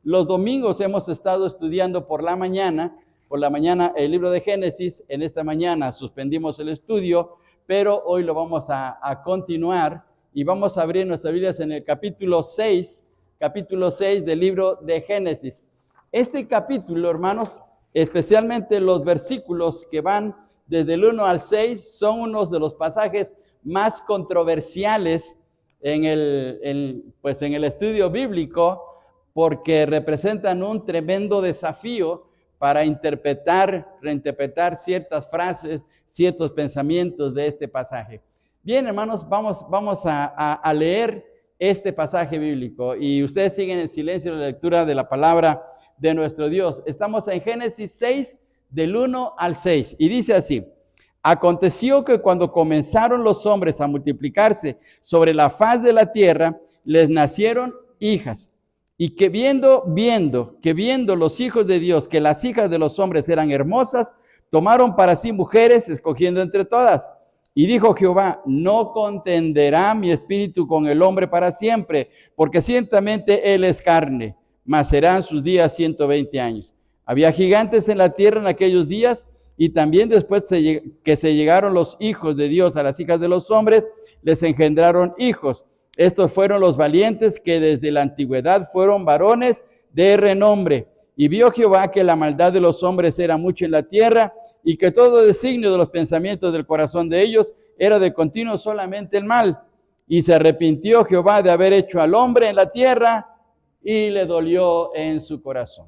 Los domingos hemos estado estudiando por la mañana el libro de Génesis. En esta mañana suspendimos el estudio, pero hoy lo vamos a continuar y vamos a abrir nuestras Biblias en el capítulo 6 del libro de Génesis. Este capítulo, hermanos, especialmente los versículos que van desde el 1 al 6, son unos de los pasajes más controversiales en el estudio bíblico, porque representan un tremendo desafío para reinterpretar ciertas frases, ciertos pensamientos de este pasaje. Bien, hermanos, vamos a leer este pasaje bíblico y ustedes siguen en silencio la lectura de la palabra de nuestro Dios. Estamos en Génesis 6, del 1 al 6, y dice así: Aconteció que cuando comenzaron los hombres a multiplicarse sobre la faz de la tierra, les nacieron hijas. Y que viendo los hijos de Dios que las hijas de los hombres eran hermosas, tomaron para sí mujeres, escogiendo entre todas. Y dijo Jehová: no contenderá mi espíritu con el hombre para siempre, porque ciertamente él es carne, mas serán sus días 120 años. Había gigantes en la tierra en aquellos días, y también después que se llegaron los hijos de Dios a las hijas de los hombres, les engendraron hijos. Estos fueron los valientes que desde la antigüedad fueron varones de renombre. Y vio Jehová que la maldad de los hombres era mucho en la tierra, y que todo designio de los pensamientos del corazón de ellos era de continuo solamente el mal. Y se arrepintió Jehová de haber hecho al hombre en la tierra, y le dolió en su corazón.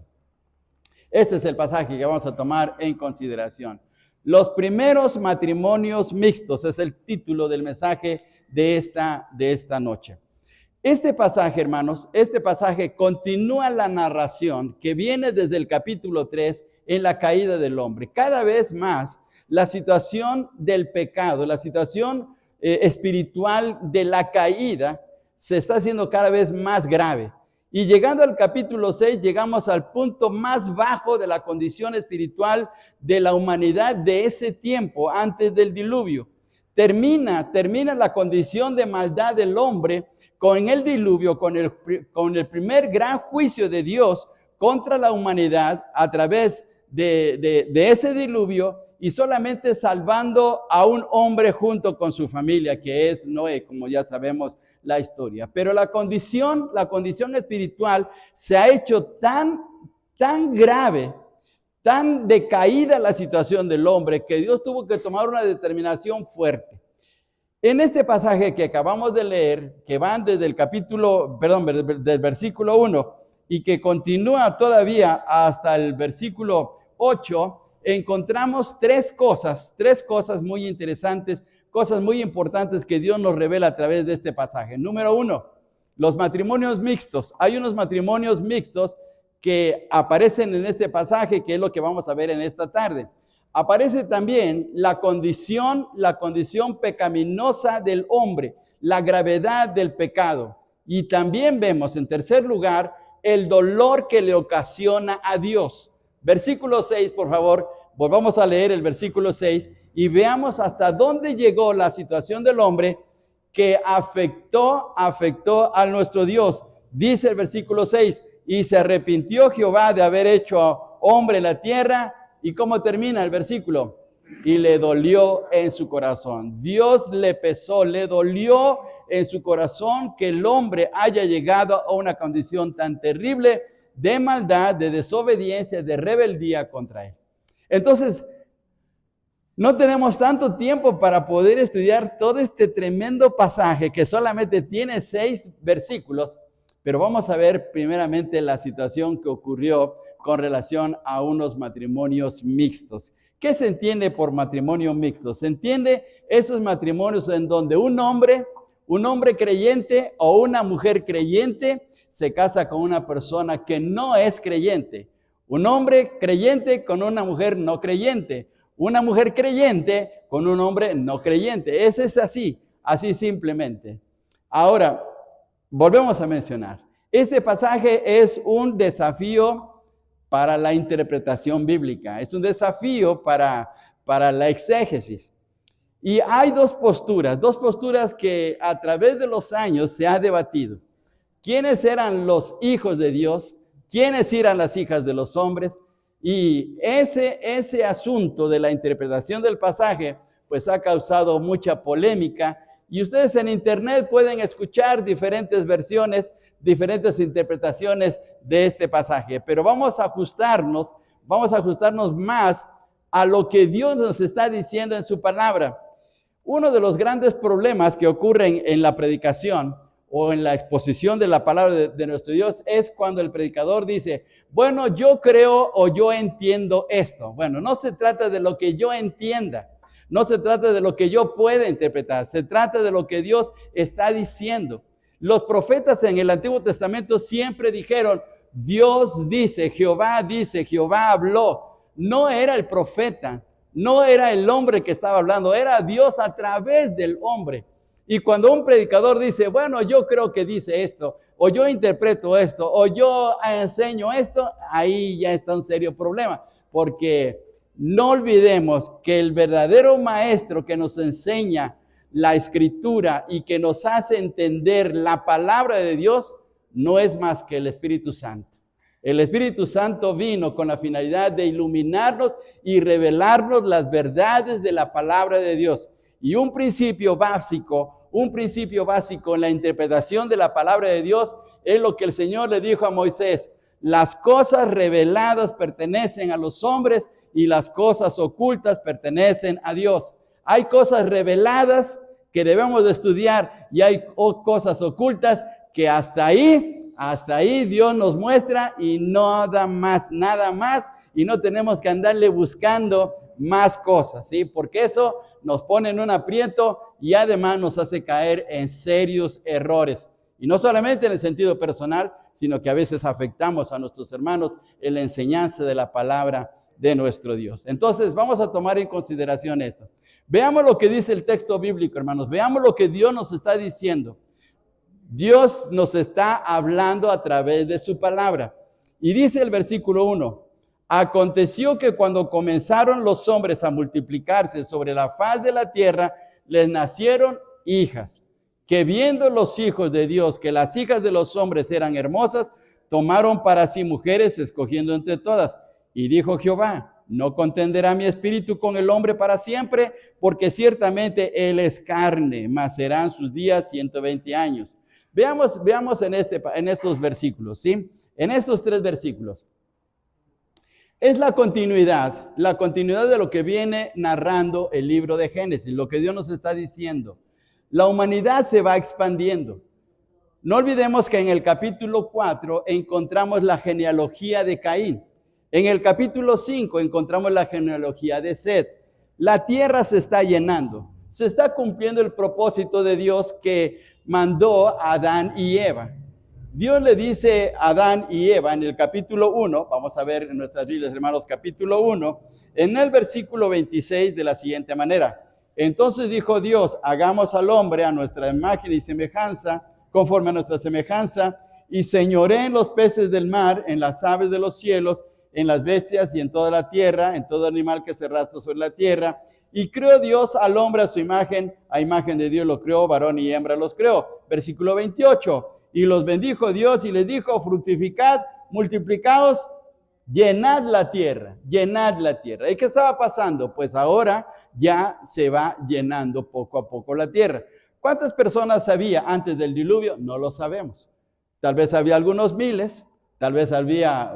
Este es el pasaje que vamos a tomar en consideración. Los primeros matrimonios mixtos es el título del mensaje de esta noche. Este pasaje, hermanos, continúa la narración que viene desde el capítulo 3 en la caída del hombre. Cada vez más la situación del pecado, la situación espiritual de la caída se está haciendo cada vez más grave. Y llegando al capítulo 6, llegamos al punto más bajo de la condición espiritual de la humanidad de ese tiempo, antes del diluvio. Termina la condición de maldad del hombre con el diluvio, con el primer gran juicio de Dios contra la humanidad a través de ese diluvio, y solamente salvando a un hombre junto con su familia, que es Noé, como ya sabemos la historia. Pero la condición espiritual se ha hecho tan grave, tan decaída la situación del hombre, que Dios tuvo que tomar una determinación fuerte. En este pasaje que acabamos de leer, que van desde del versículo 1 y que continúa todavía hasta el versículo 8, encontramos tres cosas muy interesantes, cosas muy importantes que Dios nos revela a través de este pasaje. Número 1, los matrimonios mixtos. Hay unos matrimonios mixtos que aparecen en este pasaje, que es lo que vamos a ver en esta tarde. Aparece también la condición pecaminosa del hombre, la gravedad del pecado. Y también vemos, en tercer lugar, el dolor que le ocasiona a Dios. Versículo 6, por favor, volvamos a leer el versículo 6 y veamos hasta dónde llegó la situación del hombre que afectó a nuestro Dios. Dice el versículo 6, y se arrepintió Jehová de haber hecho hombre en la tierra. ¿Y cómo termina el versículo? Y le dolió en su corazón. Dios le pesó, le dolió en su corazón que el hombre haya llegado a una condición tan terrible de maldad, de desobediencia, de rebeldía contra él. Entonces, no tenemos tanto tiempo para poder estudiar todo este tremendo pasaje que solamente tiene 6 versículos, pero vamos a ver primeramente la situación que ocurrió con relación a unos matrimonios mixtos. ¿Qué se entiende por matrimonio mixto? Se entiende esos matrimonios en donde un hombre creyente o una mujer creyente se casa con una persona que no es creyente. Un hombre creyente con una mujer no creyente. Una mujer creyente con un hombre no creyente. Ese es así simplemente. Ahora, volvemos a mencionar. Este pasaje es un desafío para la interpretación bíblica. Es un desafío para la exégesis. Y hay dos posturas que a través de los años se ha debatido. quiénes eran los hijos de Dios, quiénes eran las hijas de los hombres. Y ese asunto de la interpretación del pasaje, pues ha causado mucha polémica. Y ustedes en internet pueden escuchar diferentes versiones, diferentes interpretaciones de este pasaje. Pero vamos a ajustarnos más a lo que Dios nos está diciendo en su palabra. Uno de los grandes problemas que ocurren en la predicación o en la exposición de la palabra de nuestro Dios es cuando el predicador dice, bueno, yo creo o yo entiendo esto. Bueno, no se trata de lo que yo entienda, no se trata de lo que yo pueda interpretar, se trata de lo que Dios está diciendo. Los profetas en el Antiguo Testamento siempre dijeron, Dios dice, Jehová habló. No era el profeta, no era el hombre que estaba hablando, era Dios a través del hombre. Y cuando un predicador dice, bueno, yo creo que dice esto, o yo interpreto esto, o yo enseño esto, ahí ya está un serio problema. Porque no olvidemos que el verdadero maestro que nos enseña la escritura y que nos hace entender la palabra de Dios, no es más que el Espíritu Santo. El Espíritu Santo vino con la finalidad de iluminarnos y revelarnos las verdades de la palabra de Dios. Y un principio básico en la interpretación de la palabra de Dios es lo que el Señor le dijo a Moisés: las cosas reveladas pertenecen a los hombres y las cosas ocultas pertenecen a Dios. Hay cosas reveladas que debemos de estudiar y hay cosas ocultas que hasta ahí Dios nos muestra y nada más, y no tenemos que andarle buscando más cosas, ¿sí? Porque eso nos pone en un aprieto y además nos hace caer en serios errores. Y no solamente en el sentido personal, sino que a veces afectamos a nuestros hermanos en la enseñanza de la palabra de nuestro Dios. Entonces, vamos a tomar en consideración esto. Veamos lo que dice el texto bíblico, hermanos. Veamos lo que Dios nos está diciendo. Dios nos está hablando a través de su palabra. Y dice el versículo 1, aconteció que cuando comenzaron los hombres a multiplicarse sobre la faz de la tierra, les nacieron hijas, que viendo los hijos de Dios que las hijas de los hombres eran hermosas, tomaron para sí mujeres, escogiendo entre todas. Y dijo Jehová, no contenderá mi espíritu con el hombre para siempre, porque ciertamente él es carne, mas serán sus días 120 años. Veamos en estos versículos, ¿sí? En estos 3 versículos. Es la continuidad de lo que viene narrando el libro de Génesis, lo que Dios nos está diciendo. La humanidad se va expandiendo. No olvidemos que en el capítulo 4 encontramos la genealogía de Caín. En el capítulo 5 encontramos la genealogía de Set. La tierra se está llenando. Se está cumpliendo el propósito de Dios que mandó a Adán y Eva. Dios le dice a Adán y Eva en el capítulo 1, vamos a ver en nuestras Biblias, hermanos, capítulo 1, en el versículo 26 de la siguiente manera. Entonces dijo Dios, hagamos al hombre a nuestra imagen y semejanza, conforme a nuestra semejanza, y señoré en los peces del mar, en las aves de los cielos, en las bestias y en toda la tierra, en todo animal que se arrastra sobre la tierra. Y creó Dios al hombre a su imagen, a imagen de Dios lo creó, varón y hembra los creó. Versículo 28. Y los bendijo Dios y les dijo, fructificad, multiplicaos, llenad la tierra, llenad la tierra. ¿Y qué estaba pasando? Pues ahora ya se va llenando poco a poco la tierra. ¿Cuántas personas había antes del diluvio? No lo sabemos. Tal vez había algunos miles, tal vez había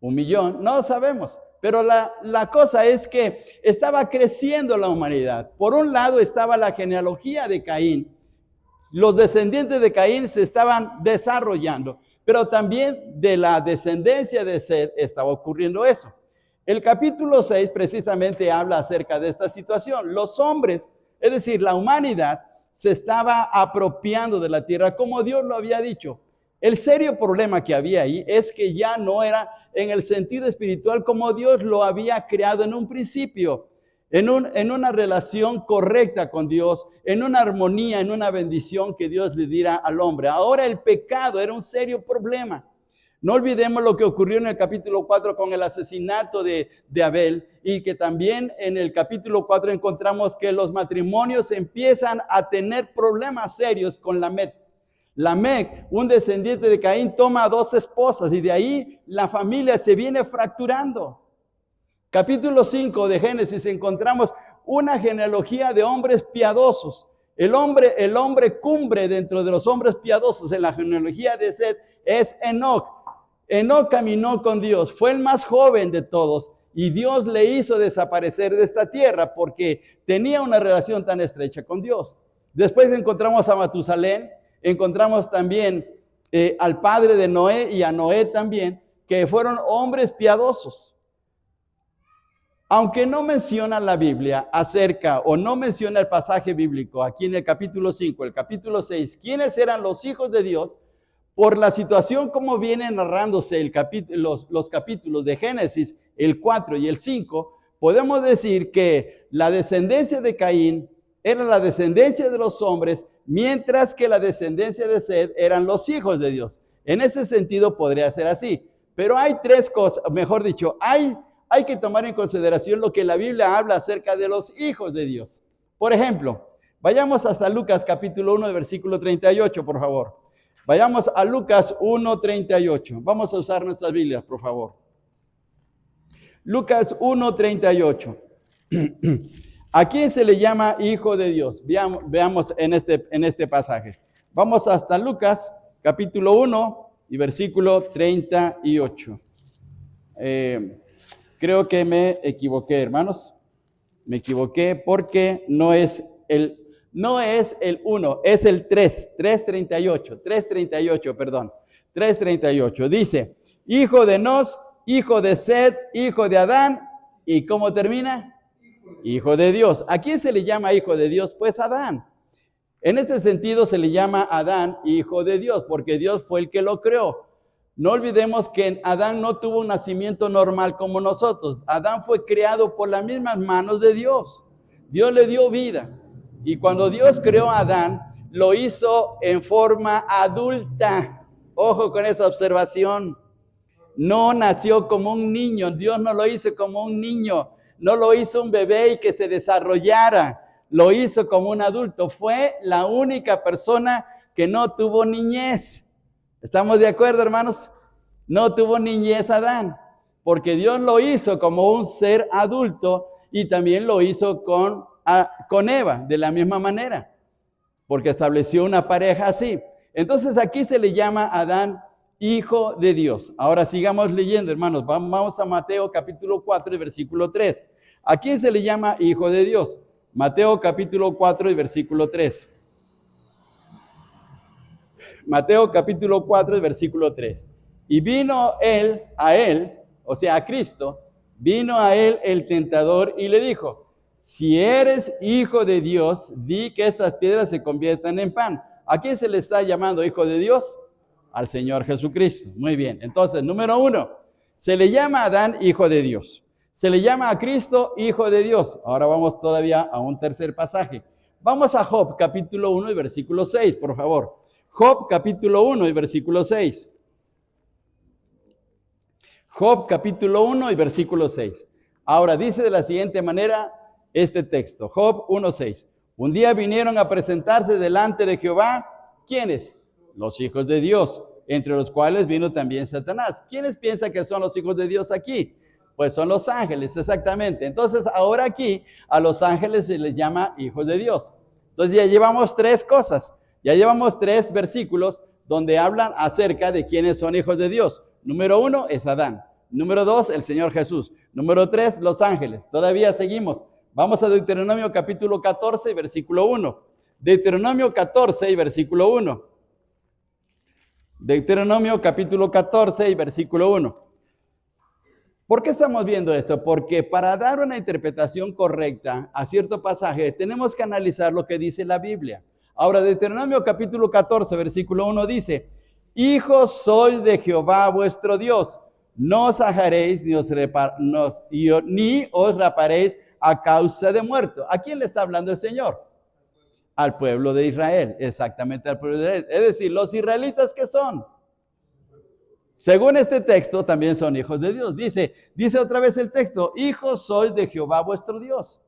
1,000,000, no lo sabemos. Pero la cosa es que estaba creciendo la humanidad. Por un lado estaba la genealogía de Caín. Los descendientes de Caín se estaban desarrollando, pero también de la descendencia de Set estaba ocurriendo eso. El capítulo 6 precisamente habla acerca de esta situación. Los hombres, es decir, la humanidad, se estaba apropiando de la tierra como Dios lo había dicho. El serio problema que había ahí es que ya no era en el sentido espiritual como Dios lo había creado en un principio, en una relación correcta con Dios, en una armonía, en una bendición que Dios le diera al hombre. Ahora el pecado era un serio problema. No olvidemos lo que ocurrió en el capítulo 4 con el asesinato de Abel, y que también en el capítulo 4 encontramos que los matrimonios empiezan a tener problemas serios con Lamet. Lamec, un descendiente de Caín, toma 2 esposas y de ahí la familia se viene fracturando. Capítulo 5 de Génesis encontramos una genealogía de hombres piadosos. El hombre cumbre dentro de los hombres piadosos en la genealogía de Set es Enoc. Enoc caminó con Dios, fue el más joven de todos y Dios le hizo desaparecer de esta tierra porque tenía una relación tan estrecha con Dios. Después encontramos a Matusalén, encontramos también al padre de Noé y a Noé también, que fueron hombres piadosos. Aunque no menciona la Biblia acerca, o no menciona el pasaje bíblico, aquí en el capítulo 5, el capítulo 6, quiénes eran los hijos de Dios, por la situación como vienen narrándose los capítulos de Génesis, el 4 y el 5, podemos decir que la descendencia de Caín era la descendencia de los hombres, mientras que la descendencia de Set eran los hijos de Dios. En ese sentido podría ser así. Pero hay 3 cosas, mejor dicho, hay que tomar en consideración lo que la Biblia habla acerca de los hijos de Dios. Por ejemplo, vayamos hasta Lucas capítulo 1, versículo 38, por favor. Vayamos a Lucas 1:38. Vamos a usar nuestras Biblias, por favor. Lucas 1:38. ¿A quién se le llama hijo de Dios? Veamos en este pasaje. Vamos hasta Lucas capítulo 1 y versículo 38. Creo que me equivoqué, hermanos. Me equivoqué porque no es el 1, es el 3:38, perdón. 3:38. Dice, hijo de Nos, hijo de Set, hijo de Adán, ¿y cómo termina? Hijo de Dios. ¿A quién se le llama hijo de Dios? Pues Adán. En este sentido se le llama Adán hijo de Dios, porque Dios fue el que lo creó. No olvidemos que Adán no tuvo un nacimiento normal como nosotros. Adán fue creado por las mismas manos de Dios. Dios le dio vida. Y cuando Dios creó a Adán, lo hizo en forma adulta. Ojo con esa observación. No nació como un niño. Dios no lo hizo como un niño. No lo hizo un bebé y que se desarrollara. Lo hizo como un adulto. Fue la única persona que no tuvo niñez. ¿Estamos de acuerdo, hermanos? No tuvo niñez Adán, porque Dios lo hizo como un ser adulto y también lo hizo con Eva, de la misma manera, porque estableció una pareja así. Entonces aquí se le llama a Adán hijo de Dios. Ahora sigamos leyendo, hermanos. Vamos a Mateo capítulo 4 y versículo 3. ¿A quién se le llama hijo de Dios? Mateo capítulo 4 y versículo 3. Mateo capítulo 4 y versículo 3. Y vino a él, o sea, a Cristo, vino a él el tentador y le dijo, si eres hijo de Dios, di que estas piedras se conviertan en pan. ¿A quién se le está llamando hijo de Dios? Al Señor Jesucristo. Muy bien. Entonces, número 1, se le llama a Adán hijo de Dios. Se le llama a Cristo hijo de Dios. Ahora vamos todavía a un tercer pasaje. Vamos a Job capítulo 1 y versículo 6, por favor. Job capítulo 1 y versículo 6. Job capítulo 1 y versículo 6. Ahora dice de la siguiente manera este texto. Job 1:6. Un día vinieron a presentarse delante de Jehová. ¿Quiénes? Los hijos de Dios, entre los cuales vino también Satanás. ¿Quiénes piensan que son los hijos de Dios aquí? Pues son los ángeles, exactamente. Entonces ahora aquí a los ángeles se les llama hijos de Dios. Entonces ya llevamos 3 cosas. Ya llevamos 3 versículos donde hablan acerca de quiénes son hijos de Dios. Número 1 es Adán. Número 2, el Señor Jesús. Número 3, los ángeles. Todavía seguimos. Vamos a Deuteronomio capítulo 14 y versículo 1. Deuteronomio 14 y versículo 1. Deuteronomio capítulo 14 y versículo 1. ¿Por qué estamos viendo esto? Porque para dar una interpretación correcta a cierto pasaje tenemos que analizar lo que dice la Biblia. Ahora, Deuteronomio capítulo 14, versículo 1 dice, hijos sois de Jehová vuestro Dios, no os ajaréis ni os raparéis a causa de muerto. ¿A quién le está hablando el Señor? Al pueblo de Israel, exactamente al pueblo de Israel. Es decir, los israelitas, ¿qué son? Según este texto, también son hijos de Dios. Dice otra vez el texto, hijos sois de Jehová vuestro Dios.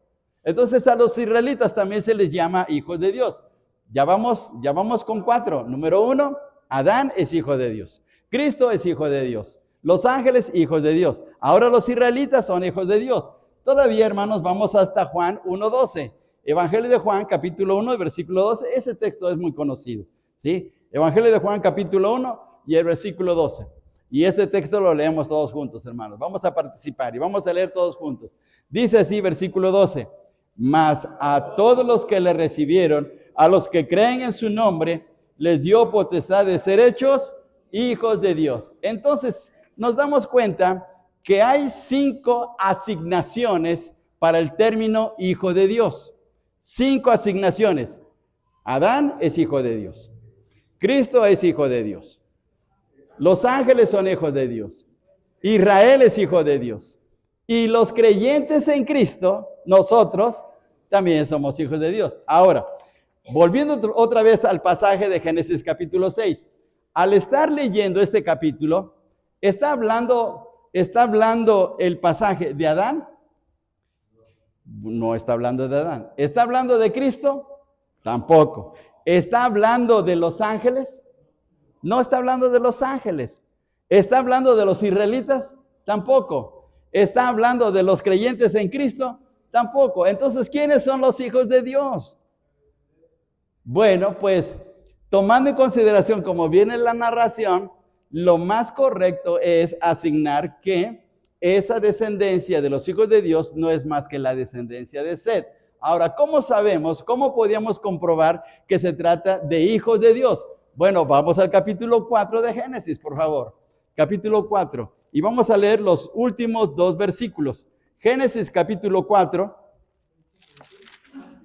Entonces a los israelitas también se les llama hijos de Dios. Ya vamos con 4. Número 1, Adán es hijo de Dios. Cristo es hijo de Dios. Los ángeles, hijos de Dios. Ahora los israelitas son hijos de Dios. Todavía, hermanos, vamos hasta Juan 1:12. Evangelio de Juan, capítulo 1, versículo 12. Ese texto es muy conocido, ¿sí? Evangelio de Juan, capítulo 1 y el versículo 12. Y este texto lo leemos todos juntos, hermanos. Vamos a participar y vamos a leer todos juntos. Dice así, versículo 12. Mas a todos los que le recibieron, a los que creen en su nombre, les dio potestad de ser hechos hijos de Dios. Entonces, nos damos cuenta que hay 5 asignaciones para el término hijo de Dios. 5 asignaciones. Adán es hijo de Dios. Cristo es hijo de Dios. Los ángeles son hijos de Dios. Israel es hijo de Dios. Y los creyentes en Cristo, nosotros, también somos hijos de Dios. Ahora, volviendo otra vez al pasaje de Génesis capítulo 6. Al estar leyendo este capítulo, ¿está hablando el pasaje de Adán? No está hablando de Adán. ¿Está hablando de Cristo? Tampoco. ¿Está hablando de los ángeles? No está hablando de los ángeles. ¿Está hablando de los israelitas? Tampoco. ¿Está hablando de los creyentes en Cristo? Tampoco. Entonces, ¿quiénes son los hijos de Dios? Bueno, pues, tomando en consideración como viene la narración, lo más correcto es asignar que esa descendencia de los hijos de Dios no es más que la descendencia de Set. Ahora, ¿cómo sabemos, cómo podríamos comprobar que se trata de hijos de Dios? Bueno, vamos al capítulo 4 de Génesis, por favor. Capítulo 4. Y vamos a leer los últimos 2 versículos. Génesis capítulo 4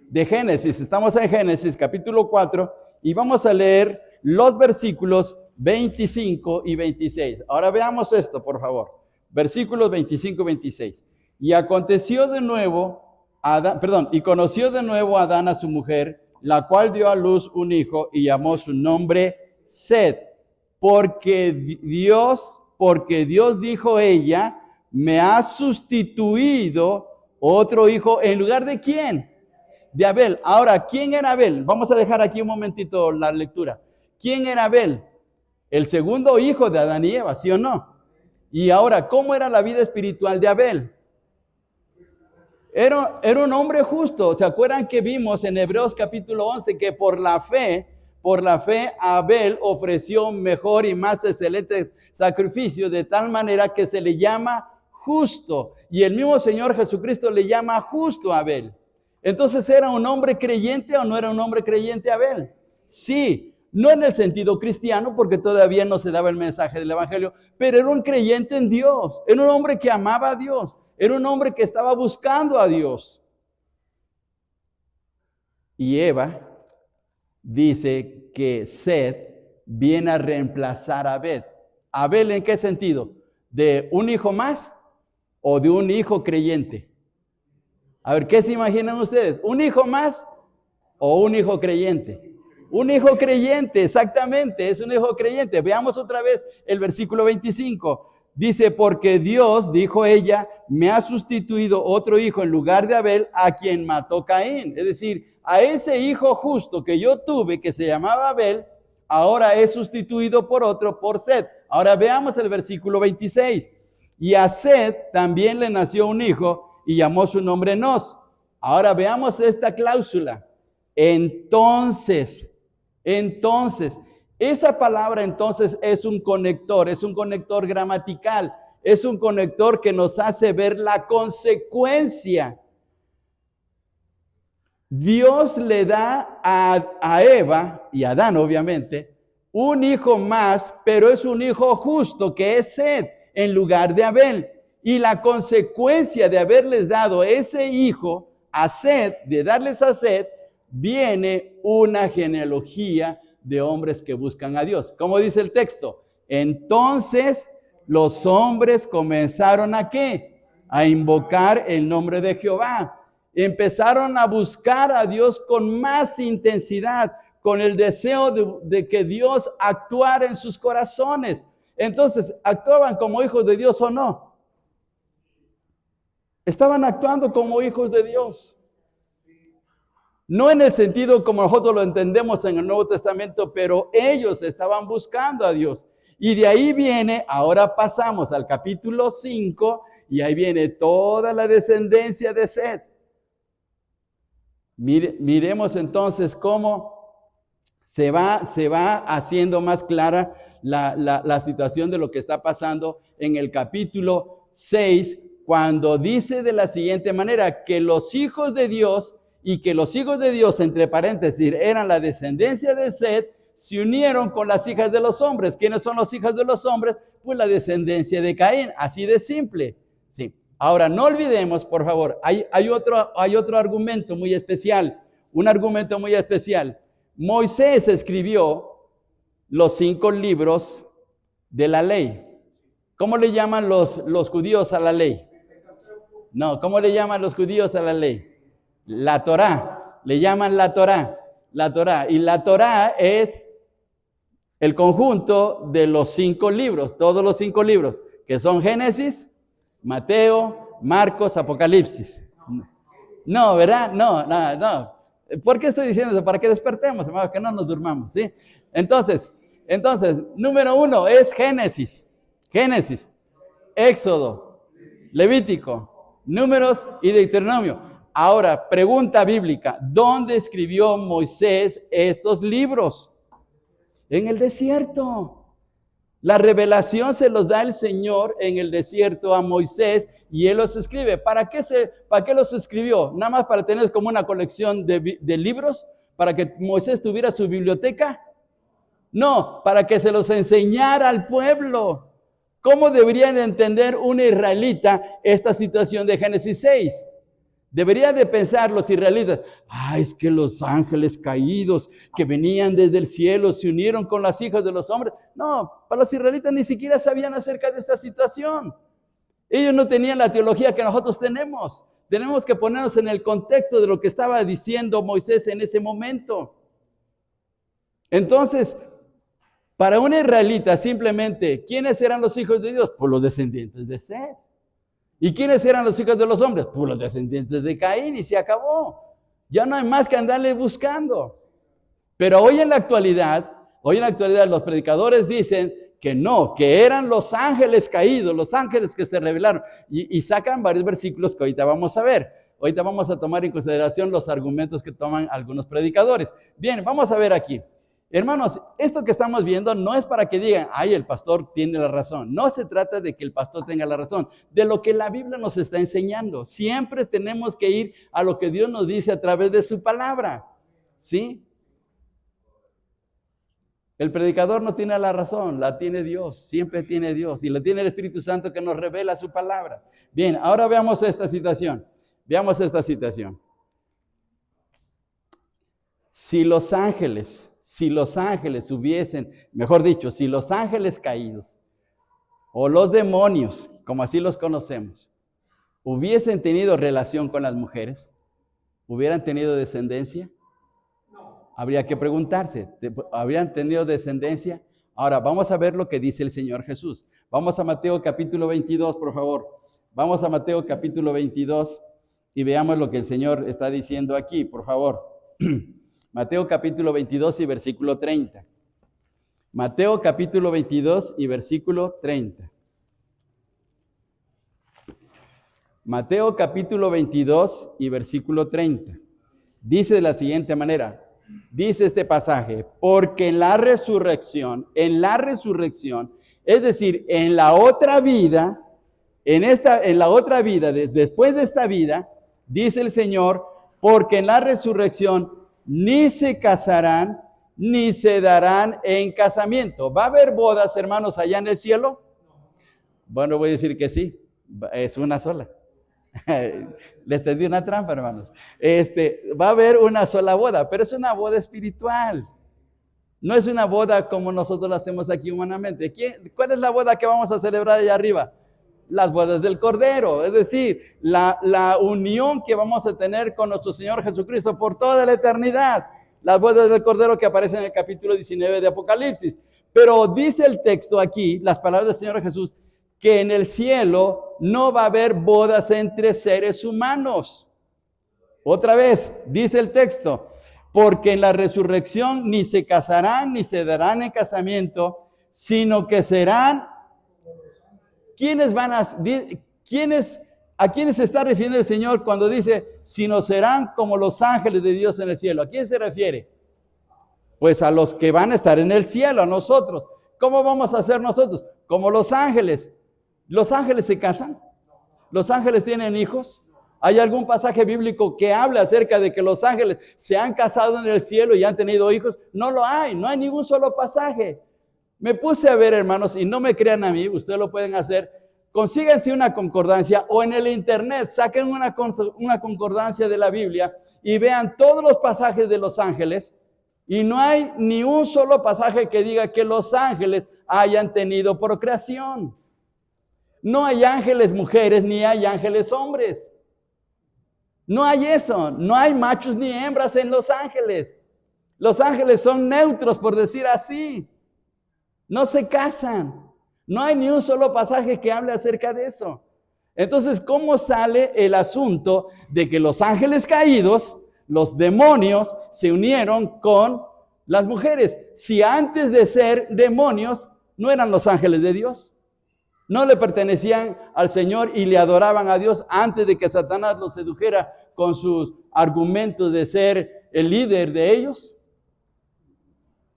de Génesis. Estamos en Génesis capítulo 4 y vamos a leer los versículos 25 y 26. Ahora veamos esto, por favor. Versículos 25 y 26. Y aconteció de nuevo, y conoció de nuevo Adán a su mujer, la cual dio a luz un hijo y llamó su nombre Set, porque Dios dijo ella, me ha sustituido otro hijo en lugar de ¿quién? De Abel. Ahora, ¿quién era Abel? Vamos a dejar aquí un momentito la lectura. ¿Quién era Abel? El segundo hijo de Adán y Eva, ¿sí o no? Y ahora, ¿cómo era la vida espiritual de Abel? Era un hombre justo. ¿Se acuerdan que vimos en Hebreos capítulo 11 que por la fe Abel ofreció mejor y más excelente sacrificio, de tal manera que se le llama justo? Y el mismo Señor Jesucristo le llama justo a Abel. Entonces, ¿era un hombre creyente o no era un hombre creyente Abel? Sí, no en el sentido cristiano, porque todavía no se daba el mensaje del evangelio, pero era un creyente en Dios, era un hombre que amaba a Dios, era un hombre que estaba buscando a Dios. Y Eva dice que Set viene a reemplazar a Abel. ¿Abel en qué sentido? ¿De un hijo más o de un hijo creyente? A ver, ¿qué se imaginan ustedes? ¿Un hijo más o un hijo creyente? Un hijo creyente, exactamente, es un hijo creyente. Veamos otra vez el versículo 25. Dice, porque Dios, dijo ella, me ha sustituido otro hijo en lugar de Abel, a quien mató Caín. Es decir, a ese hijo justo que yo tuve, que se llamaba Abel, ahora es sustituido por otro, por Set. Ahora veamos el versículo 26. Y a Set también le nació un hijo, y llamó su nombre Enos. Ahora veamos esta cláusula. Entonces, esa palabra entonces es un conector gramatical, es un conector que nos hace ver la consecuencia. Dios le da a Eva y a Adán, obviamente, un hijo más, pero es un hijo justo, que es Set, en lugar de Abel. Y la consecuencia de haberles dado ese hijo a Set, de darles a Set, viene una genealogía de hombres que buscan a Dios. ¿Cómo dice el texto? Entonces los hombres comenzaron ¿a qué? A invocar el nombre de Jehová. Empezaron a buscar a Dios con más intensidad, con el deseo de que Dios actuara en sus corazones. Entonces, ¿actuaban como hijos de Dios o no? Estaban actuando como hijos de Dios. No en el sentido como nosotros lo entendemos en el Nuevo Testamento, pero ellos estaban buscando a Dios. Y de ahí viene, ahora pasamos al capítulo 5, y ahí viene toda la descendencia de Set. Miremos entonces cómo se va haciendo más clara la situación de lo que está pasando en el capítulo 6, cuando dice de la siguiente manera, que los hijos de Dios, y que los hijos de Dios, entre paréntesis, eran la descendencia de Set, se unieron con las hijas de los hombres. ¿Quiénes son las hijas de los hombres? Pues la descendencia de Caín, así de simple. Sí. Ahora, no olvidemos, por favor, hay otro argumento muy especial, un argumento muy especial. Moisés escribió los 5 libros de la ley. ¿Cómo le llaman los judíos a la ley? No, ¿cómo le llaman los judíos a la ley? La Torá. Le llaman la Torá. La Torá. Y la Torá es el conjunto de los 5 libros, todos los 5 libros, que son Génesis, Mateo, Marcos, Apocalipsis. No, ¿verdad? No. ¿Por qué estoy diciendo eso? Para que despertemos, hermanos, que no nos durmamos, ¿sí? Entonces, número 1 es Génesis, Éxodo, Levítico, Números y Deuteronomio. Ahora, pregunta bíblica, ¿dónde escribió Moisés estos libros? En el desierto. La revelación se los da el Señor en el desierto a Moisés y él los escribe. ¿Para qué los escribió? ¿Nada más para tener como una colección de libros? ¿Para que Moisés tuviera su biblioteca? No, para que se los enseñara al pueblo. ¿Cómo deberían entender un israelita esta situación de Génesis 6? Debería de pensar los israelitas, es que los ángeles caídos que venían desde el cielo se unieron con las hijas de los hombres. No, para los israelitas ni siquiera sabían acerca de esta situación. Ellos no tenían la teología que nosotros tenemos. Tenemos que ponernos en el contexto de lo que estaba diciendo Moisés en ese momento. Entonces, para un israelita simplemente, ¿quiénes eran los hijos de Dios? Pues los descendientes de Set. ¿Y quiénes eran los hijos de los hombres? Pues los descendientes de Caín, y se acabó. Ya no hay más que andarle buscando. Pero hoy en la actualidad los predicadores dicen que no, que eran los ángeles caídos, los ángeles que se rebelaron. Y sacan varios versículos que ahorita vamos a ver. Ahorita vamos a tomar en consideración los argumentos que toman algunos predicadores. Bien, vamos a ver aquí. Hermanos, esto que estamos viendo no es para que digan, el pastor tiene la razón. No se trata de que el pastor tenga la razón, de lo que la Biblia nos está enseñando. Siempre tenemos que ir a lo que Dios nos dice a través de su palabra, ¿sí? El predicador no tiene la razón, la tiene Dios, siempre tiene Dios, y la tiene el Espíritu Santo que nos revela su palabra. Bien, ahora veamos esta situación. Si los ángeles hubiesen, mejor dicho, si los ángeles caídos o los demonios, como así los conocemos, hubiesen tenido relación con las mujeres, ¿hubieran tenido descendencia? No. Habría que preguntarse, ¿habrían tenido descendencia? Ahora, vamos a ver lo que dice el Señor Jesús. Vamos a Mateo capítulo 22, por favor. Vamos a Mateo capítulo 22 y veamos lo que el Señor está diciendo aquí, por favor. Mateo capítulo 22 y versículo 30. Mateo capítulo 22 y versículo 30. Mateo capítulo 22 y versículo 30. Dice de la siguiente manera, dice este pasaje, porque en la resurrección, es decir, en la otra vida, después de esta vida, dice el Señor, porque en la resurrección ni se casarán, ni se darán en casamiento. ¿Va a haber bodas, hermanos, allá en el cielo? Bueno, voy a decir que sí, es una sola. Les tendí una trampa, hermanos. Va a haber una sola boda, pero es una boda espiritual. No es una boda como nosotros la hacemos aquí humanamente. ¿Cuál es la boda que vamos a celebrar allá arriba? Las bodas del Cordero, es decir, la unión que vamos a tener con nuestro Señor Jesucristo por toda la eternidad. Las bodas del Cordero que aparecen en el capítulo 19 de Apocalipsis. Pero dice el texto aquí, las palabras del Señor Jesús, que en el cielo no va a haber bodas entre seres humanos. Otra vez, dice el texto, porque en la resurrección ni se casarán ni se darán en casamiento, sino que serán. ¿Quiénes van a, quiénes, a quiénes se está refiriendo el Señor cuando dice, sino serán como los ángeles de Dios en el cielo? ¿A quién se refiere? Pues a los que van a estar en el cielo, a nosotros. ¿Cómo vamos a ser nosotros? Como los ángeles. ¿Los ángeles se casan? ¿Los ángeles tienen hijos? ¿Hay algún pasaje bíblico que habla acerca de que los ángeles se han casado en el cielo y han tenido hijos? No lo hay, no hay ningún solo pasaje. Me puse a ver, hermanos, y no me crean a mí, ustedes lo pueden hacer. Consíganse una concordancia o en el internet saquen una concordancia de la Biblia y vean todos los pasajes de los ángeles. Y no hay ni un solo pasaje que diga que los ángeles hayan tenido procreación. No hay ángeles mujeres ni hay ángeles hombres. No hay eso. No hay machos ni hembras en los ángeles. Los ángeles son neutros, por decir así. No se casan. No hay ni un solo pasaje que hable acerca de eso. Entonces, ¿cómo sale el asunto de que los ángeles caídos, los demonios, se unieron con las mujeres? Si antes de ser demonios no eran los ángeles de Dios, no le pertenecían al Señor y le adoraban a Dios antes de que Satanás los sedujera con sus argumentos de ser el líder de ellos.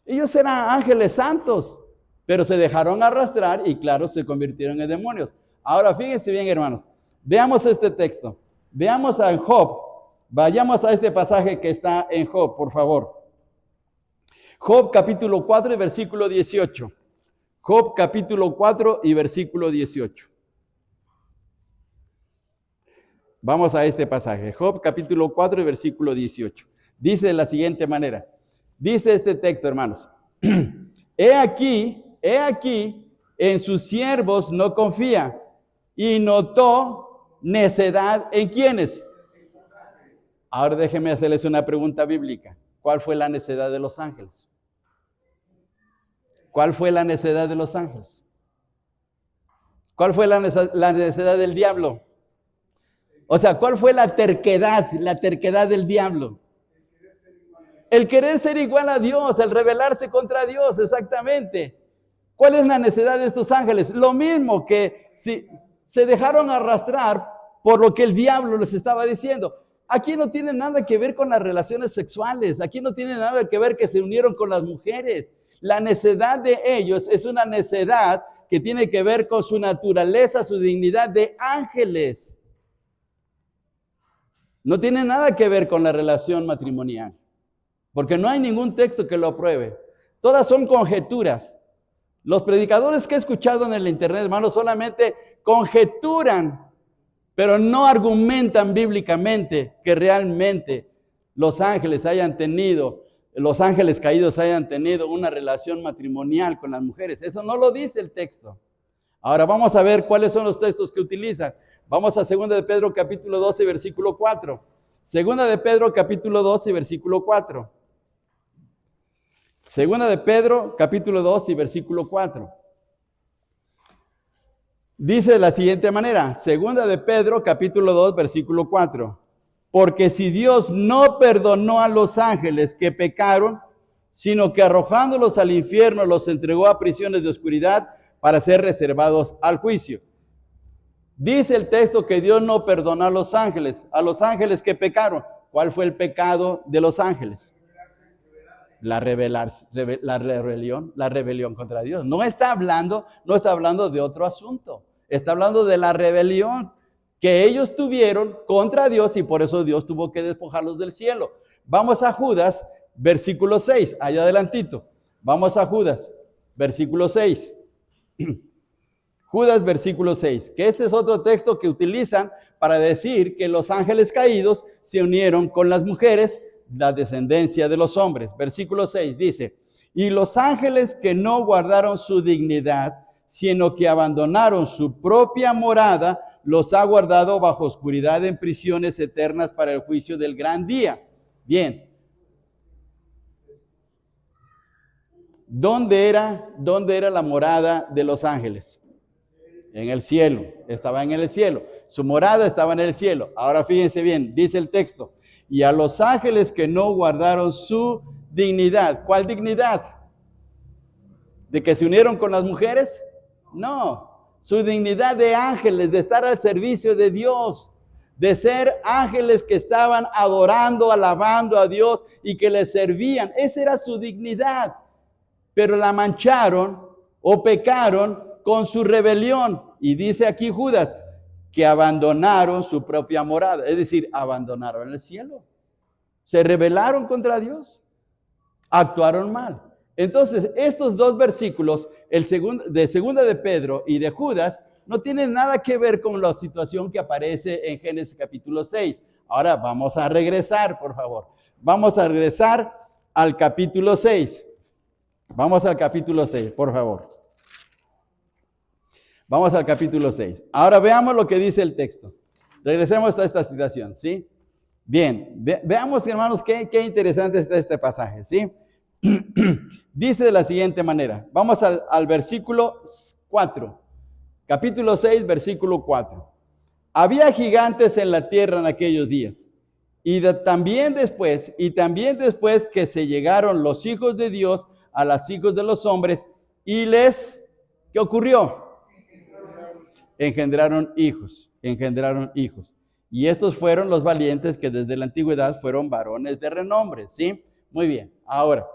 Ellos eran ángeles santos, pero se dejaron arrastrar y claro, se convirtieron en demonios. Ahora fíjense bien, hermanos, veamos este texto, veamos a Job, vayamos a este pasaje que está en Job, por favor. Job capítulo 4 y versículo 18. Job capítulo 4 y versículo 18. Vamos a este pasaje, Job capítulo 4 y versículo 18. Dice de la siguiente manera, dice este texto, hermanos, He aquí, en sus siervos no confía, y notó necedad en ¿quiénes? Ahora déjenme hacerles una pregunta bíblica. ¿Cuál fue la necedad de los ángeles? ¿Cuál fue la necedad de los ángeles? ¿Cuál fue la necedad del diablo? O sea, ¿cuál fue la terquedad del diablo? El querer ser igual a Dios, el rebelarse contra Dios, exactamente. ¿Cuál es la necedad de estos ángeles? Lo mismo que si se dejaron arrastrar por lo que el diablo les estaba diciendo. Aquí no tiene nada que ver con las relaciones sexuales, aquí no tiene nada que ver que se unieron con las mujeres. La necedad de ellos es una necedad que tiene que ver con su naturaleza, su dignidad de ángeles. No tiene nada que ver con la relación matrimonial, porque no hay ningún texto que lo apruebe. Todas son conjeturas. Los predicadores que he escuchado en el internet, hermanos, solamente conjeturan, pero no argumentan bíblicamente que realmente los ángeles caídos hayan tenido una relación matrimonial con las mujeres. Eso no lo dice el texto. Ahora vamos a ver cuáles son los textos que utilizan. Vamos a 2 de Pedro capítulo 12, versículo 4. 2 de Pedro capítulo 12, versículo 4. 2 de Pedro capítulo 12, versículo 4. Dice de la siguiente manera, 2 de Pedro capítulo 2, versículo 4. Porque si Dios no perdonó a los ángeles que pecaron, sino que arrojándolos al infierno los entregó a prisiones de oscuridad para ser reservados al juicio. Dice el texto que Dios no perdonó a los ángeles que pecaron. ¿Cuál fue el pecado de los ángeles? La rebelión contra Dios. No está hablando de otro asunto. Está hablando de la rebelión que ellos tuvieron contra Dios y por eso Dios tuvo que despojarlos del cielo. Vamos a Judas, versículo 6, allá adelantito. Vamos a Judas, versículo 6. Judas, versículo 6, que este es otro texto que utilizan para decir que los ángeles caídos se unieron con las mujeres, la descendencia de los hombres. Versículo 6 dice, y los ángeles que no guardaron su dignidad, sino que abandonaron su propia morada, los ha guardado bajo oscuridad en prisiones eternas para el juicio del gran día. Bien. ¿Dónde era la morada de los ángeles? En el cielo, estaba en el cielo. Su morada estaba en el cielo. Ahora fíjense bien, dice el texto. y a los ángeles que no guardaron su dignidad. ¿Cuál dignidad? ¿De que se unieron con las mujeres? No, su dignidad de ángeles, de estar al servicio de Dios, de ser ángeles que estaban adorando, alabando a Dios y que le servían. Esa era su dignidad, pero la mancharon o pecaron con su rebelión. Y dice aquí Judas que abandonaron su propia morada, es decir, abandonaron el cielo. Se rebelaron contra Dios, actuaron mal. Entonces, estos dos versículos, de segunda de Pedro y de Judas, no tienen nada que ver con la situación que aparece en Génesis capítulo 6. Ahora vamos a regresar, por favor. Vamos a regresar al capítulo 6. Vamos al capítulo 6, por favor. Vamos al capítulo 6. Ahora veamos lo que dice el texto. Regresemos a esta situación, ¿sí? Bien, veamos, hermanos, qué interesante está este pasaje, ¿sí? Dice de la siguiente manera. Vamos al versículo 4. Capítulo 6, versículo 4. Había gigantes en la tierra en aquellos días. También después que se llegaron los hijos de Dios a los hijos de los hombres y ¿qué ocurrió? Engendraron hijos. Y estos fueron los valientes que desde la antigüedad fueron varones de renombre, ¿sí? Muy bien, ahora,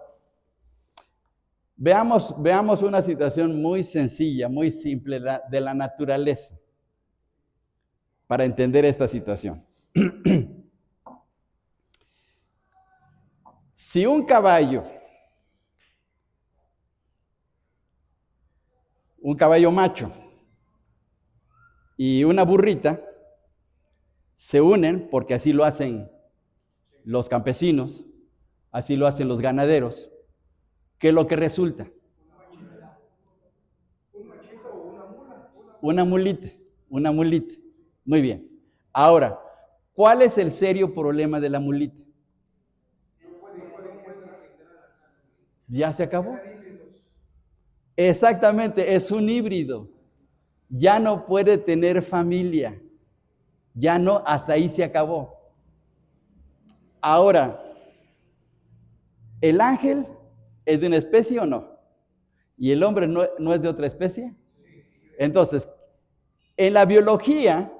veamos una situación muy sencilla, muy simple de la naturaleza para entender esta situación. Si un caballo macho y una burrita se unen, porque así lo hacen los campesinos, así lo hacen los ganaderos, ¿qué es lo que resulta? Una mulita. Muy bien. Ahora, ¿cuál es el serio problema de la mulita? Ya se acabó. Exactamente, es un híbrido. Ya no puede tener familia. Ya no, hasta ahí se acabó. Ahora, ¿el ángel es de una especie o no? ¿Y el hombre no es de otra especie? Entonces, en la biología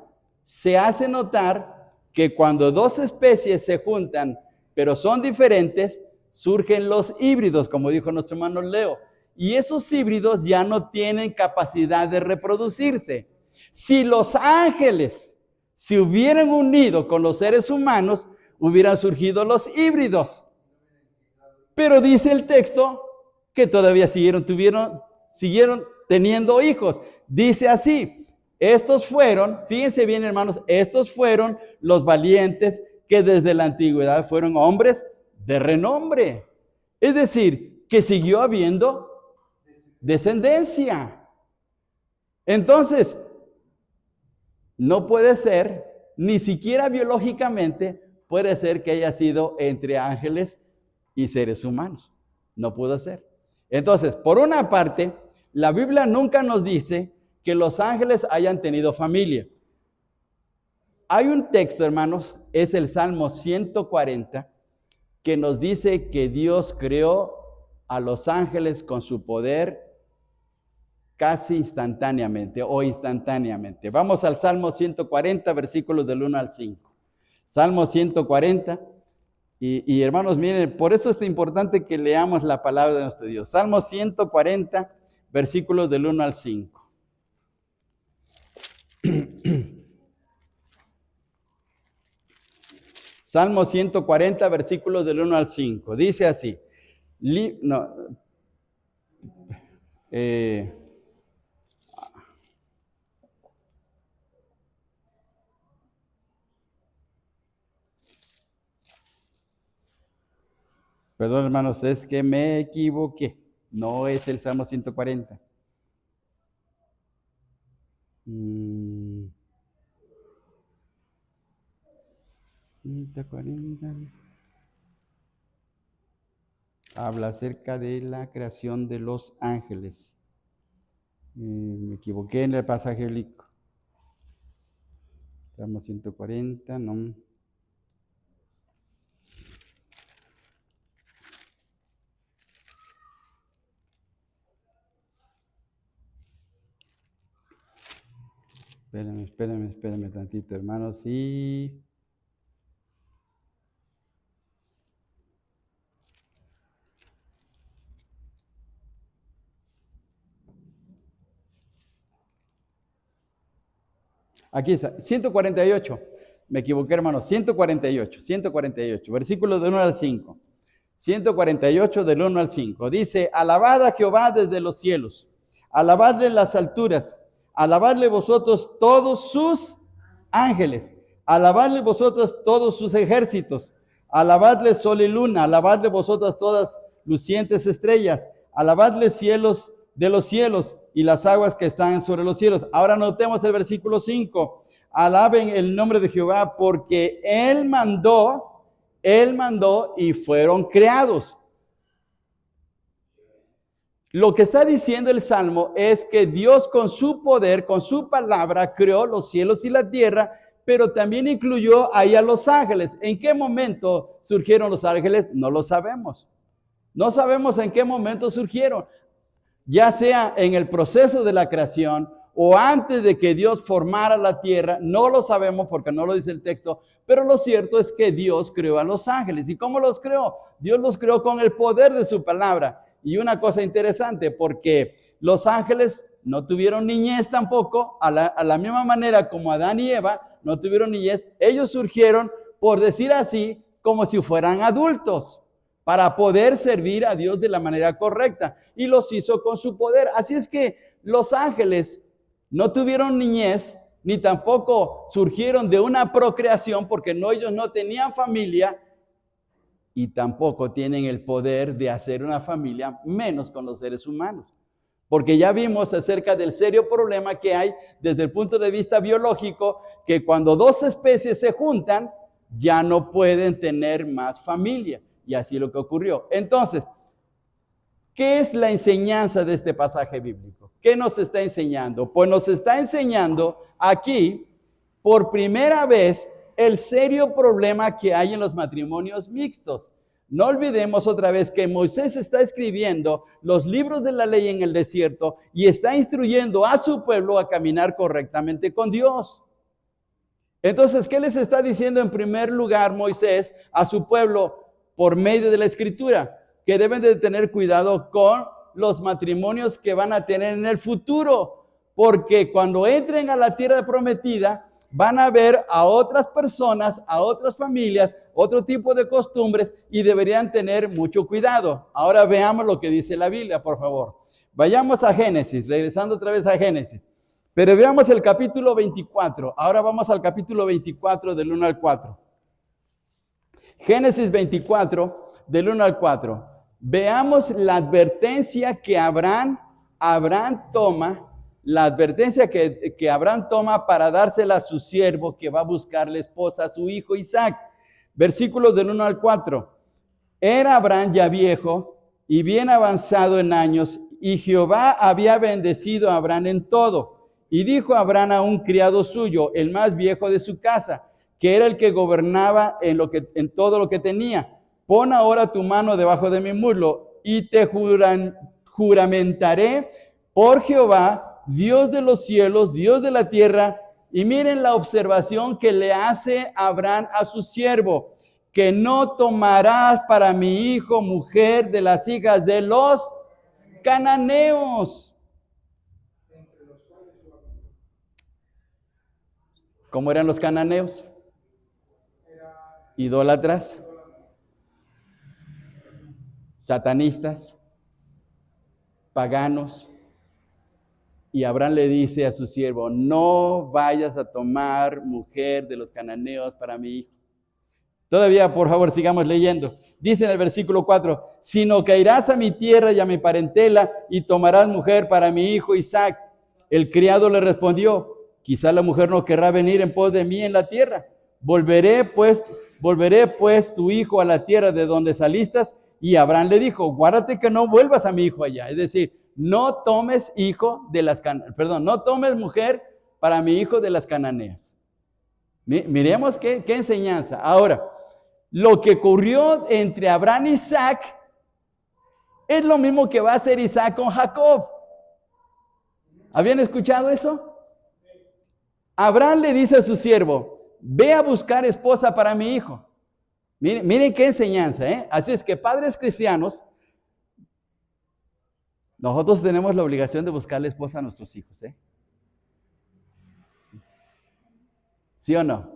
se hace notar que cuando dos especies se juntan, pero son diferentes, surgen los híbridos, como dijo nuestro hermano Leo. Y esos híbridos ya no tienen capacidad de reproducirse. Si los ángeles se hubieran unido con los seres humanos, hubieran surgido los híbridos. Pero dice el texto que todavía siguieron teniendo hijos. Dice así, fíjense bien, hermanos, estos fueron los valientes que desde la antigüedad fueron hombres de renombre. Es decir, que siguió habiendo descendencia. Entonces, no puede ser, ni siquiera biológicamente, puede ser que haya sido entre ángeles y seres humanos. No pudo ser. Entonces, por una parte, la Biblia nunca nos dice que los ángeles hayan tenido familia. Hay un texto, hermanos, es el Salmo 140, que nos dice que Dios creó a los ángeles con su poder casi instantáneamente o instantáneamente. Vamos al Salmo 140, versículos del 1 al 5. Salmo 140, y hermanos, miren, por eso es importante que leamos la palabra de nuestro Dios. Salmo 140, versículos del 1 al 5. Salmo 140, versículos del 1 al 5. Dice así. Perdón, hermanos, es que me equivoqué. No es el Salmo 140. 140. Habla acerca de la creación de los ángeles. Me equivoqué en el pasaje bíblico. Salmo 140, no. Espérenme tantito, hermanos. Y aquí está, 148. Me equivoqué, hermanos. 148, versículos del 1 al 5. 148 del 1 al 5. Dice, alabad a Jehová desde los cielos, alabadle en las alturas, alabadle vosotros todos sus ángeles, alabadle vosotros todos sus ejércitos, alabadle sol y luna, alabadle vosotras todas lucientes estrellas, alabadle cielos de los cielos y las aguas que están sobre los cielos. Ahora notemos el versículo 5. Alaben el nombre de Jehová porque Él mandó y fueron creados. Lo que está diciendo el Salmo es que Dios con su poder, con su palabra, creó los cielos y la tierra, pero también incluyó ahí a los ángeles. ¿En qué momento surgieron los ángeles? No lo sabemos. No sabemos en qué momento surgieron. Ya sea en el proceso de la creación o antes de que Dios formara la tierra, no lo sabemos porque no lo dice el texto, pero lo cierto es que Dios creó a los ángeles. ¿Y cómo los creó? Dios los creó con el poder de su palabra. Y una cosa interesante, porque los ángeles no tuvieron niñez tampoco, a la misma manera como Adán y Eva no tuvieron niñez, ellos surgieron, por decir así, como si fueran adultos, para poder servir a Dios de la manera correcta. Y los hizo con su poder. Así es que los ángeles no tuvieron niñez, ni tampoco surgieron de una procreación, porque ellos no tenían familia, y tampoco tienen el poder de hacer una familia, menos con los seres humanos. Porque ya vimos acerca del serio problema que hay desde el punto de vista biológico, que cuando dos especies se juntan, ya no pueden tener más familia. Y así es lo que ocurrió. Entonces, ¿qué es la enseñanza de este pasaje bíblico? ¿Qué nos está enseñando? Pues nos está enseñando aquí, por primera vez, el serio problema que hay en los matrimonios mixtos. No olvidemos otra vez que Moisés está escribiendo los libros de la ley en el desierto y está instruyendo a su pueblo a caminar correctamente con Dios. Entonces, ¿qué les está diciendo en primer lugar Moisés a su pueblo por medio de la escritura? Que deben de tener cuidado con los matrimonios que van a tener en el futuro, porque cuando entren a la tierra prometida, van a ver a otras personas, a otras familias, otro tipo de costumbres y deberían tener mucho cuidado. Ahora veamos lo que dice la Biblia, por favor. Vayamos a Génesis, regresando otra vez a Génesis. Pero veamos el capítulo 24. Ahora vamos al capítulo 24 del 1 al 4. Génesis 24 del 1 al 4. Veamos la advertencia que Abraham toma, la advertencia que Abraham toma para dársela a su siervo que va a buscarle esposa a su hijo Isaac. Versículos del 1 al 4. Era Abraham ya viejo y bien avanzado en años, y Jehová había bendecido a Abraham en todo. Y dijo Abraham a un criado suyo, el más viejo de su casa, que era el que gobernaba en todo lo que tenía: pon ahora tu mano debajo de mi muslo, y te juramentaré por Jehová, Dios de los cielos, Dios de la tierra. Y miren la observación que le hace Abraham a su siervo: que no tomarás para mi hijo mujer de las hijas de los cananeos. ¿Cómo eran los cananeos? Idólatras, satanistas, paganos. Y Abraham le dice a su siervo: no vayas a tomar mujer de los cananeos para mi hijo. Todavía, por favor, sigamos leyendo. Dice en el versículo 4, sino que irás a mi tierra y a mi parentela y tomarás mujer para mi hijo Isaac. El criado le respondió: quizá la mujer no querrá venir en pos de mí en la tierra. Volveré pues tu hijo a la tierra de donde saliste. Y Abraham le dijo: guárdate que no vuelvas a mi hijo allá. Es decir, no tomes no tomes mujer para mi hijo de las cananeas. Miremos qué enseñanza. Ahora, lo que ocurrió entre Abraham y Isaac es lo mismo que va a hacer Isaac con Jacob. ¿Habían escuchado eso? Abraham le dice a su siervo, ve a buscar esposa para mi hijo. Miren qué enseñanza, ¿eh? Así es que padres cristianos, nosotros tenemos la obligación de buscarle esposa a nuestros hijos, ¿eh? ¿Sí o no?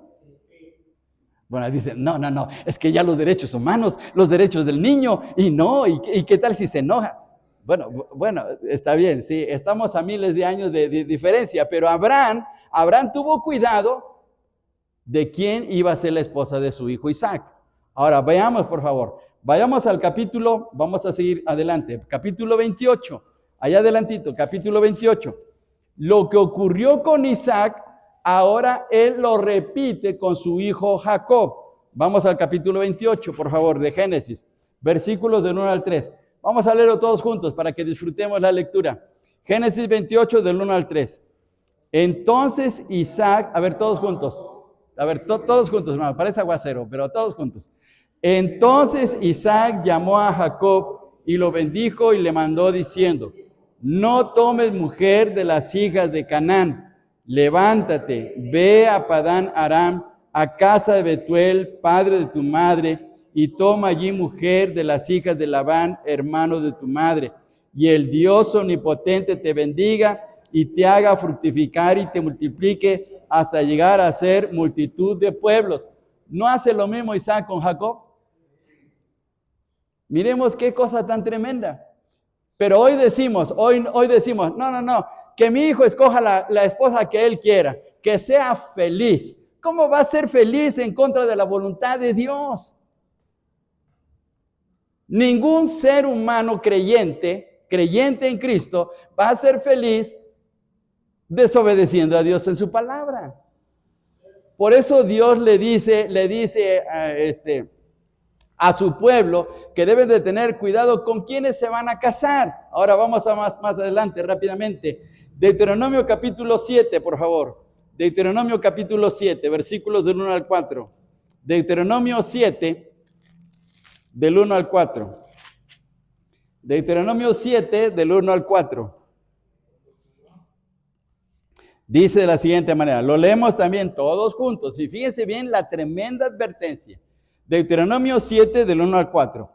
Bueno, dicen, no, es que ya los derechos humanos, los derechos del niño, ¿y qué tal si se enoja? Bueno, está bien, sí, estamos a miles de años de diferencia, pero Abraham tuvo cuidado de quién iba a ser la esposa de su hijo Isaac. Ahora, veamos, por favor, vayamos al capítulo, vamos a seguir adelante, capítulo 28, allá adelantito, capítulo 28. Lo que ocurrió con Isaac, ahora él lo repite con su hijo Jacob. Vamos al capítulo 28, por favor, de Génesis, versículos del 1 al 3. Vamos a leerlo todos juntos para que disfrutemos la lectura. Génesis 28, del 1 al 3. Entonces Isaac, a ver, todos juntos. A ver, todos juntos, hermano, parece aguacero, pero todos juntos. Entonces Isaac llamó a Jacob y lo bendijo y le mandó diciendo, no tomes mujer de las hijas de Canaán, levántate, ve a Padán Aram, a casa de Betuel, padre de tu madre, y toma allí mujer de las hijas de Labán, hermano de tu madre, y el Dios omnipotente te bendiga y te haga fructificar y te multiplique hasta llegar a ser multitud de pueblos. ¿No hace lo mismo Isaac con Jacob? Miremos qué cosa tan tremenda. Pero hoy decimos, no, que mi hijo escoja la esposa que él quiera, que sea feliz. ¿Cómo va a ser feliz en contra de la voluntad de Dios? Ningún ser humano creyente en Cristo, va a ser feliz desobedeciendo a Dios en su palabra. Por eso Dios le dice a su pueblo que deben de tener cuidado con quienes se van a casar. Ahora vamos a más adelante rápidamente. Deuteronomio capítulo 7, por favor. Deuteronomio capítulo 7, versículos del 1 al 4. Deuteronomio 7, del 1 al 4. Deuteronomio 7, del 1 al 4. Dice de la siguiente manera, lo leemos también todos juntos, y fíjense bien la tremenda advertencia. Deuteronomio 7, del 1 al 4.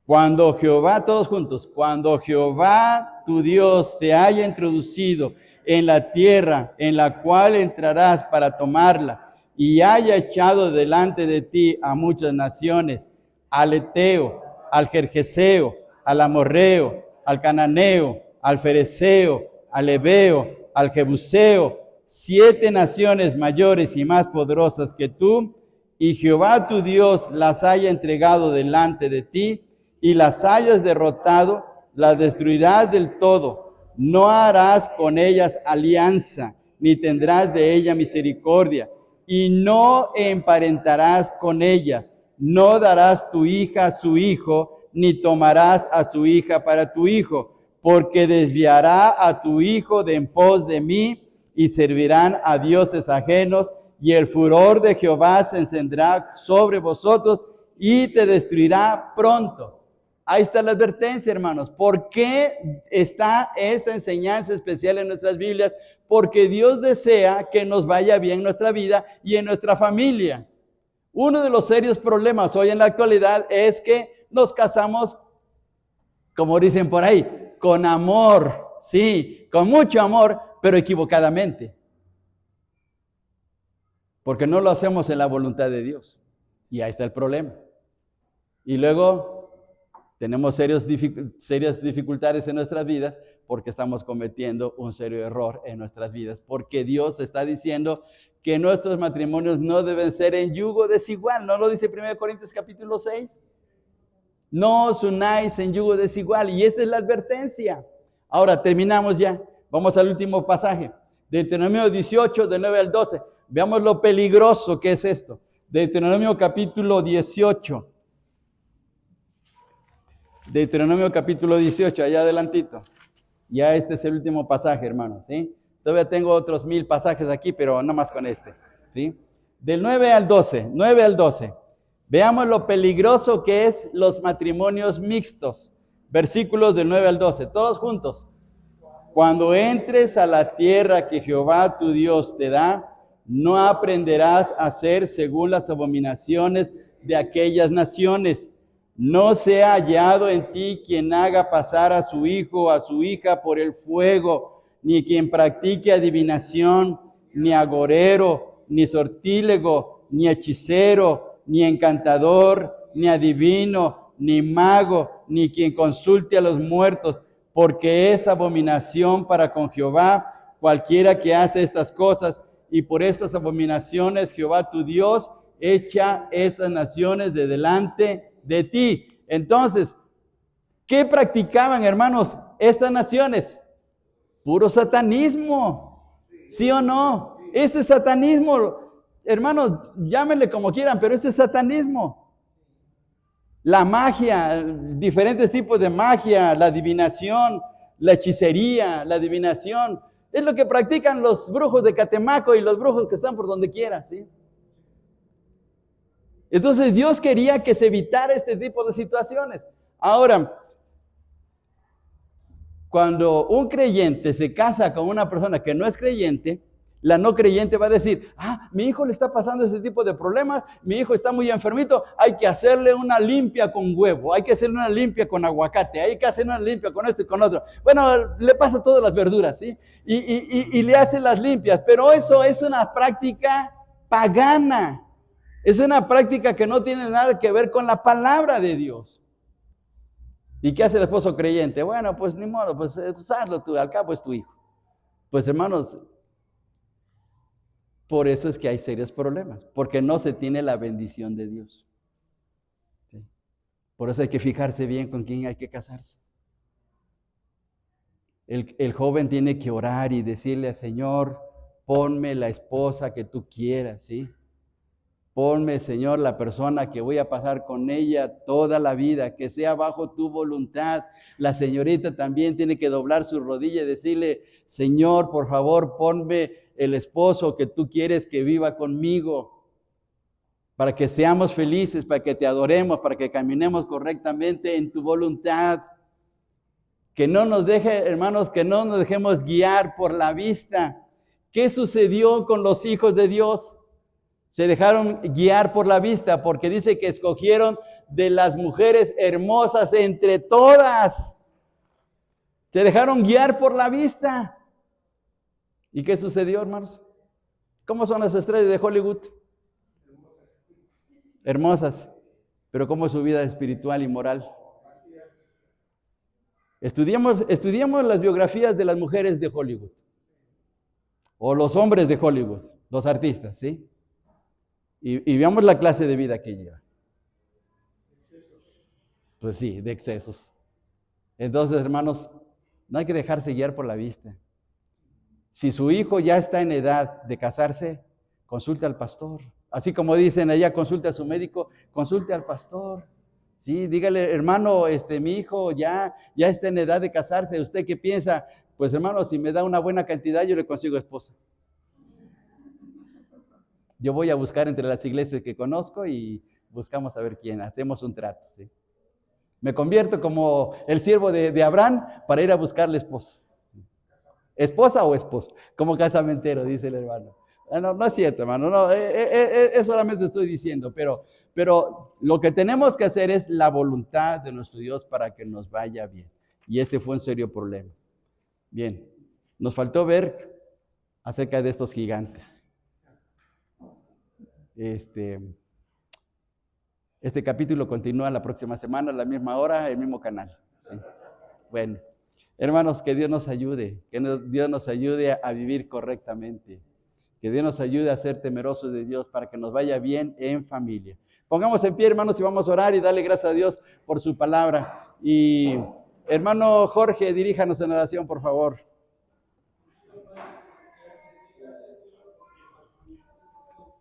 Cuando Jehová, todos juntos, cuando Jehová tu Dios te haya introducido en la tierra en la cual entrarás para tomarla, y haya echado delante de ti a muchas naciones, al Eteo, al Gergeseo, al Amorreo, al Cananeo, al Fereceo, al Ebeo, al Jebuseo, 7 naciones mayores y más poderosas que tú, y Jehová tu Dios las haya entregado delante de ti, y las hayas derrotado, las destruirás del todo. No harás con ellas alianza, ni tendrás de ella misericordia, y no emparentarás con ella. No darás tu hija a su hijo, ni tomarás a su hija para tu hijo, porque desviará a tu hijo de en pos de mí, y servirán a dioses ajenos, y el furor de Jehová se encenderá sobre vosotros, y te destruirá pronto. Ahí está la advertencia, hermanos. ¿Por qué está esta enseñanza especial en nuestras Biblias? Porque Dios desea que nos vaya bien en nuestra vida y en nuestra familia. Uno de los serios problemas hoy en la actualidad es que nos casamos, como dicen por ahí, con amor, sí, con mucho amor, pero equivocadamente. Porque no lo hacemos en la voluntad de Dios. Y ahí está el problema. Y luego tenemos serias dificultades en nuestras vidas porque estamos cometiendo un serio error en nuestras vidas. Porque Dios está diciendo que nuestros matrimonios no deben ser en yugo desigual. ¿No lo dice 1 Corintios capítulo 6? No os unáis en yugo desigual. Y esa es la advertencia. Ahora terminamos ya. Vamos al último pasaje. Deuteronomio 18, del 9 al 12. Veamos lo peligroso que es esto. Deuteronomio capítulo 18. Deuteronomio capítulo 18, allá adelantito. Ya este es el último pasaje, hermanos, ¿sí? Todavía tengo otros 1000 pasajes aquí, pero no más con este, ¿sí? Del 9 al 12. Veamos lo peligroso que es los matrimonios mixtos. Versículos del 9 al 12, todos juntos. Cuando entres a la tierra que Jehová tu Dios te da, no aprenderás a hacer según las abominaciones de aquellas naciones. No sea hallado en ti quien haga pasar a su hijo o a su hija por el fuego, ni quien practique adivinación, ni agorero, ni sortílego, ni hechicero, ni encantador, ni adivino, ni mago, ni quien consulte a los muertos, porque es abominación para con Jehová cualquiera que hace estas cosas, y por estas abominaciones Jehová tu Dios echa estas naciones de delante de ti. Entonces, ¿qué practicaban, hermanos, estas naciones? Puro satanismo, ¿sí o no? Ese satanismo, hermanos, llámenle como quieran, pero este es satanismo. La magia, diferentes tipos de magia, la adivinación, la hechicería, la adivinación, es lo que practican los brujos de Catemaco y los brujos que están por donde quiera, ¿sí? Entonces Dios quería que se evitara este tipo de situaciones. Ahora, cuando un creyente se casa con una persona que no es creyente, la no creyente va a decir, mi hijo le está pasando este tipo de problemas, mi hijo está muy enfermito, hay que hacerle una limpia con huevo, hay que hacerle una limpia con aguacate, hay que hacer una limpia con esto y con otro. Bueno, le pasa todas las verduras, ¿sí? Y le hace las limpias, pero eso es una práctica pagana. Es una práctica que no tiene nada que ver con la palabra de Dios. ¿Y qué hace el esposo creyente? Bueno, pues ni modo, pues hazlo tú, al cabo es tu hijo. Pues hermanos, por eso es que hay serios problemas, porque no se tiene la bendición de Dios. ¿Sí? Por eso hay que fijarse bien con quién hay que casarse. El joven tiene que orar y decirle al Señor, ponme la esposa que tú quieras, ¿sí? Ponme, Señor, la persona que voy a pasar con ella toda la vida, que sea bajo tu voluntad. La señorita también tiene que doblar su rodilla y decirle, Señor, por favor, ponme el esposo que tú quieres que viva conmigo, para que seamos felices, para que te adoremos, para que caminemos correctamente en tu voluntad. Que no nos deje, hermanos, que no nos dejemos guiar por la vista. ¿Qué sucedió con los hijos de Dios? Se dejaron guiar por la vista, porque dice que escogieron de las mujeres hermosas entre todas. Se dejaron guiar por la vista. ¿Y qué sucedió, hermanos? ¿Cómo son las estrellas de Hollywood? Hermosas. Pero ¿cómo es su vida espiritual y moral? Estudiamos las biografías de las mujeres de Hollywood. O los hombres de Hollywood, los artistas, ¿sí? Y veamos la clase de vida que lleva. Pues sí, de excesos. Entonces, hermanos, no hay que dejarse guiar por la vista. Si su hijo ya está en edad de casarse, consulte al pastor. Así como dicen allá, consulte a su médico, consulte al pastor. Sí, dígale, hermano, mi hijo ya está en edad de casarse. ¿Usted qué piensa? Pues, hermano, si me da una buena cantidad, yo le consigo esposa. Yo voy a buscar entre las iglesias que conozco y buscamos a ver quién. Hacemos un trato, ¿sí? Me convierto como el siervo de Abraham para ir a buscarle esposa. ¿Esposa o esposo? Como casamentero, dice el hermano. No es cierto, hermano. No, solamente estoy diciendo, pero lo que tenemos que hacer es la voluntad de nuestro Dios para que nos vaya bien. Y este fue un serio problema. Bien, nos faltó ver acerca de estos gigantes. Este capítulo continúa la próxima semana, a la misma hora, el mismo canal. ¿Sí? Bueno, hermanos, que Dios nos ayude, Dios nos ayude a vivir correctamente, que Dios nos ayude a ser temerosos de Dios para que nos vaya bien en familia. Pongamos en pie, hermanos, y vamos a orar y darle gracias a Dios por su palabra. Y hermano Jorge, diríjanos en oración, por favor.